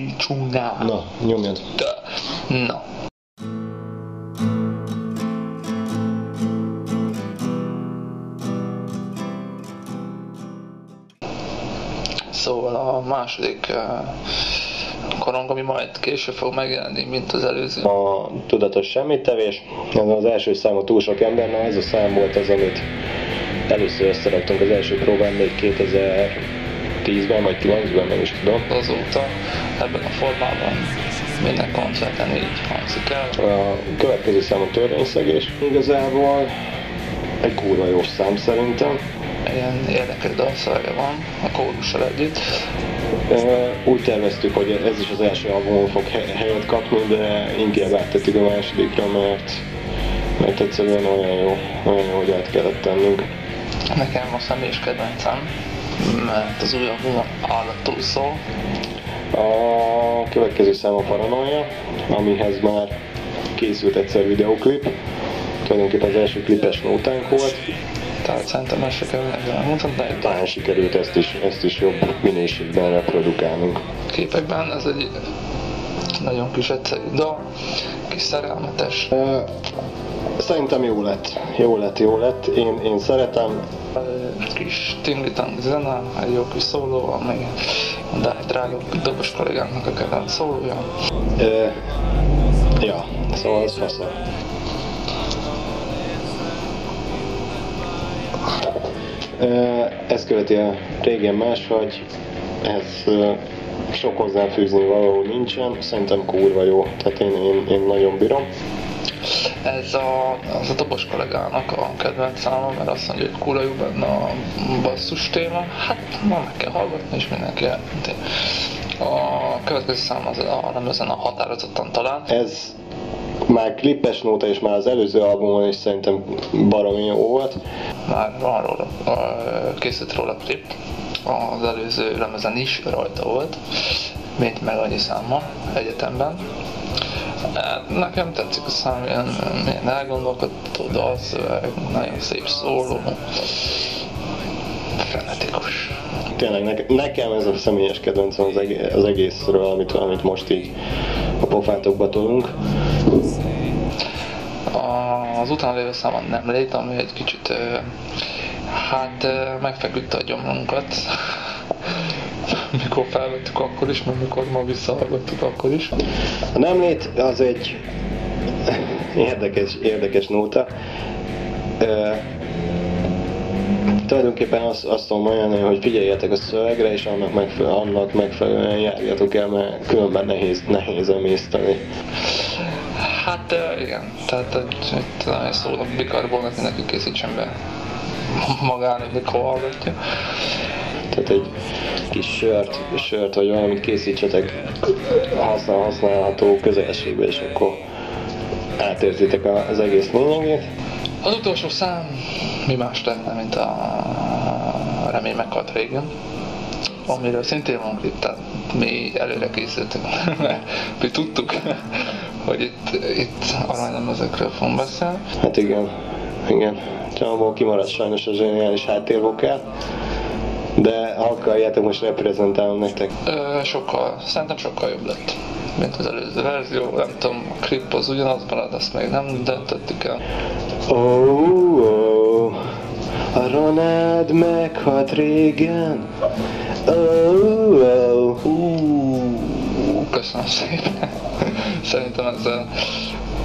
Mási csúnya. Na, nyomjad. Na. Szóval a második korong, ami majd később fog megjelenni, mint az előző. A tudatos semmittevés, ez az első számú túl sok ember, na ez a szám volt az, amit először összeraktunk az első próbán, még 2010-ben vagy 2009-ben, nem is tudom. Azóta ebben a formában minden koncerten így hangzik el. A következő szám a törvényszegés. Igazából egy kurva jó szám szerintem. Ilyen érdekes dalszövege van a kórussal együtt. Úgy terveztük, hogy ez is az első albumon fog helyet kapni, de inkább áttettük a másodikra, mert egyszerűen olyan jó, hogy át kellett tennünk. Nekem a személyes kedvencem, mert az új album állattól szól. A következő szám a Paranoia, amihez már készült egyszer videóklip. Tulajdonképpen az első klipes nótánk volt. Tehát szerintem ezt se kell megmutatni. Talán sikerült ezt is jobb minőségben reprodukálnunk. Képekben ez egy nagyon kis egyszerű dal, kis szerelmetes. Szerintem jó lett. Én szeretem. Kis tingli-tangli zene, egy jó kis szóló, ami egy drága dobos kollégánknak a kedvenc szólója. Ja, szóval ez fasza. Ez követi a régen máshogy, ez sok hozzáfűzni valahol nincsen, szerintem kurva jó, tehát én nagyon bírom. Az a dobos kollégának a kedvenc száma, mert azt mondja, hogy kurva jó benne a basszus téma, hát ma meg kell hallgatni, és mindenki elmenti. A következő szám az a lemezen a Határozottan talán. Ez már klipes nóta, és már az előző albumon is szerintem baromi jó volt. Már van róla, készült róla klip, az előző lemezen is rajta volt, mint meg annyi száma egyetemben. Nekem tetszik a szám, ilyen elgondolkodható dalszöveg, nagyon szép szóló, frenetikus. Tényleg nekem ez a személyes kedvencem az egészről, amit most így a pofátokba tolunk. Az utána lévő szám a Nem lét, ami egy kicsit megfeküdte a gyomrunkat. Mikor felvettük akkor is, mert mikor ma visszahallgattuk akkor is. A Nem lét az egy érdekes nóta. Tulajdonképpen azt tudom mondani, hogy figyeljetek a szövegre, és annak megfelelően járjatok el, mert különben nehéz emészteni. Hát igen, tehát itt nagyon szól a bikarból, neki készítsen be magának, mikor hallgatja. Tehát egy kis sört vagy valamit készítsetek használható közelségbe, és akkor átérzitek az egész lényegét. Az utolsó szám mi más lenne, mint a Remény meghalt régen, amiről szintén van klip, tehát mi előre készültünk, mert mi tudtuk, hogy itt aranylemezekről fogunk beszélni. Hát igen. Abból kimaradt sajnos a zseniális háttérvokál, de ha akarjátok, most reprezentálom nektek. Szerintem sokkal jobb lett, mint az előző verzió. Nem tudom, a klip az ugyanaz marad, azt még nem döntöttük el. A Ronald meghalt régen. Köszönöm szépen. Szerintem ezzel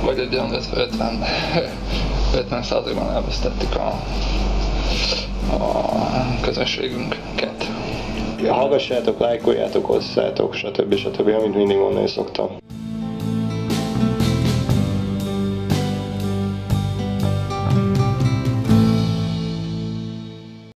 vagy egy olyan 50%-ban elvesztettük a közönségünket. Hallgassátok, lájkoljátok, osszátok, stb. Amit mindig mondani szoktam.